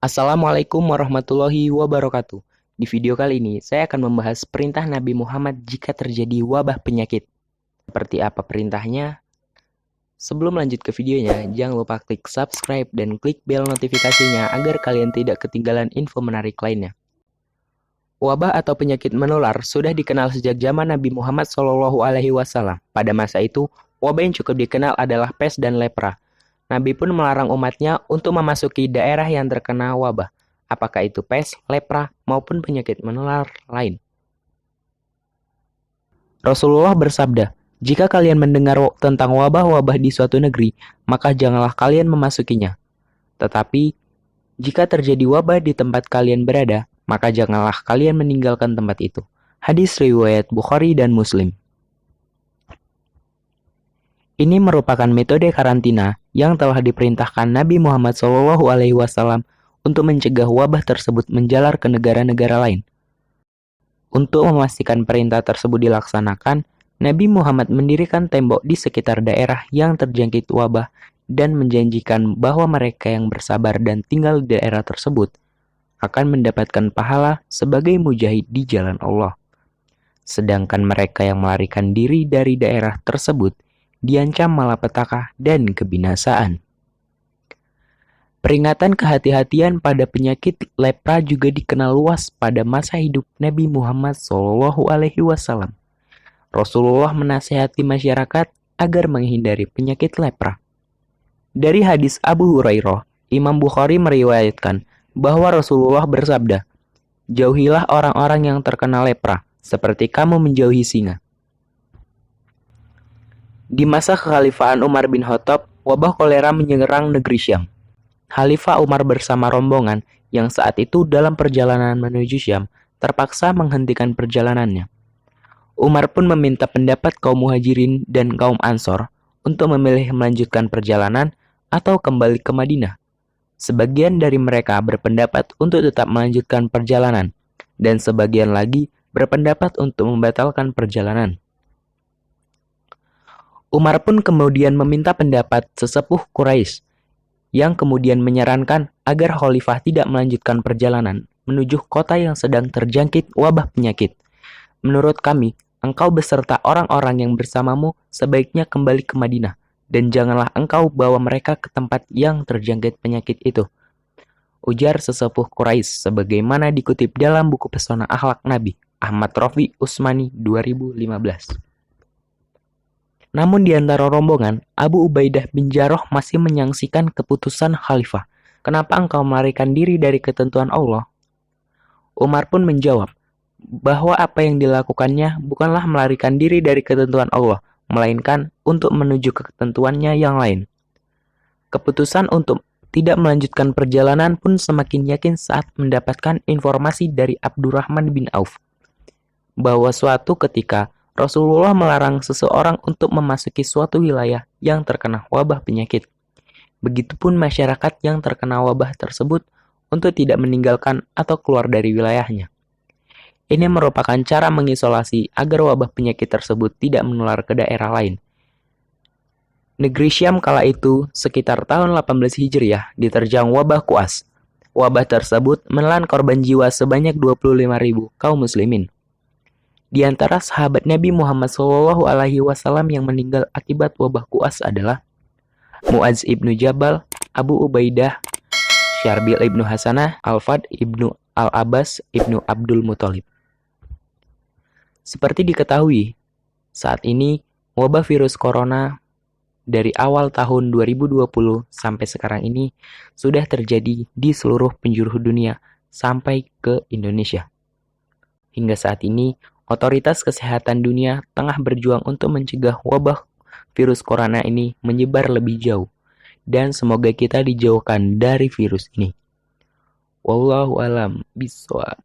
Assalamualaikum warahmatullahi wabarakatuh. Di video kali ini, saya akan membahas perintah Nabi Muhammad jika terjadi wabah penyakit. Seperti apa perintahnya? Sebelum lanjut ke videonya, jangan lupa klik subscribe dan klik bel notifikasinya agar kalian tidak ketinggalan info menarik lainnya. Wabah atau penyakit menular sudah dikenal sejak zaman Nabi Muhammad SAW. Pada masa itu, wabah yang cukup dikenal adalah pes dan lepra. Nabi pun melarang umatnya untuk memasuki daerah yang terkena wabah, apakah itu pes, lepra, maupun penyakit menular lain. Rasulullah bersabda, "Jika kalian mendengar tentang wabah-wabah di suatu negeri, maka janganlah kalian memasukinya. Tetapi, jika terjadi wabah di tempat kalian berada, maka janganlah kalian meninggalkan tempat itu." Hadis riwayat Bukhari dan Muslim. Ini merupakan metode karantina yang telah diperintahkan Nabi Muhammad SAW untuk mencegah wabah tersebut menjalar ke negara-negara lain. Untuk memastikan perintah tersebut dilaksanakan, Nabi Muhammad mendirikan tembok di sekitar daerah yang terjangkit wabah dan menjanjikan bahwa mereka yang bersabar dan tinggal di daerah tersebut akan mendapatkan pahala sebagai mujahid di jalan Allah. Sedangkan mereka yang melarikan diri dari daerah tersebut diancam malapetaka dan kebinasaan. Peringatan kehati-hatian pada penyakit lepra juga dikenal luas pada masa hidup Nabi Muhammad SAW. Rasulullah menasihati masyarakat agar menghindari penyakit lepra. Dari hadis Abu Hurairah, Imam Bukhari meriwayatkan bahwa Rasulullah bersabda, "Jauhilah orang-orang yang terkena lepra, seperti kamu menjauhi singa." Di masa kekhalifahan Umar bin Khattab, wabah kolera menyerang negeri Syam. Khalifah Umar bersama rombongan yang saat itu dalam perjalanan menuju Syam terpaksa menghentikan perjalanannya. Umar pun meminta pendapat kaum Muhajirin dan kaum Ansor untuk memilih melanjutkan perjalanan atau kembali ke Madinah. Sebagian dari mereka berpendapat untuk tetap melanjutkan perjalanan, dan sebagian lagi berpendapat untuk membatalkan perjalanan. Umar pun kemudian meminta pendapat sesepuh Quraisy, yang kemudian menyarankan agar khalifah tidak melanjutkan perjalanan menuju kota yang sedang terjangkit wabah penyakit. "Menurut kami, engkau beserta orang-orang yang bersamamu sebaiknya kembali ke Madinah, dan janganlah engkau bawa mereka ke tempat yang terjangkit penyakit itu," ujar sesepuh Quraisy sebagaimana dikutip dalam buku Pesona Akhlak Nabi, Ahmad Rofi Usmani 2015. Namun di antara rombongan, Abu Ubaidah bin Jarrah masih menyaksikan keputusan khalifah. "Kenapa engkau melarikan diri dari ketentuan Allah?" Umar pun menjawab bahwa apa yang dilakukannya bukanlah melarikan diri dari ketentuan Allah, melainkan untuk menuju ke ketentuannya yang lain. Keputusan untuk tidak melanjutkan perjalanan pun semakin yakin saat mendapatkan informasi dari Abdurrahman bin Auf bahwa suatu ketika Rasulullah melarang seseorang untuk memasuki suatu wilayah yang terkena wabah penyakit. Begitupun masyarakat yang terkena wabah tersebut untuk tidak meninggalkan atau keluar dari wilayahnya. Ini merupakan cara mengisolasi agar wabah penyakit tersebut tidak menular ke daerah lain. Negeri Syam kala itu, sekitar tahun 18 Hijriah, diterjang wabah kuas. Wabah tersebut menelan korban jiwa sebanyak 25.000 kaum muslimin. Di antara sahabat Nabi Muhammad SAW yang meninggal akibat wabah kuas adalah Mu'adz ibnu Jabal, Abu Ubaidah, Syarbil ibnu Hasanah, Al-Fad ibnu Al-Abbas ibnu Abdul Muthalib. Seperti diketahui, saat ini wabah virus corona dari awal tahun 2020 sampai sekarang ini sudah terjadi di seluruh penjuru dunia sampai ke Indonesia. Hingga saat ini, otoritas kesehatan dunia tengah berjuang untuk mencegah wabah virus corona ini menyebar lebih jauh, dan semoga kita dijauhkan dari virus ini. Wallahu a'lam bishawab.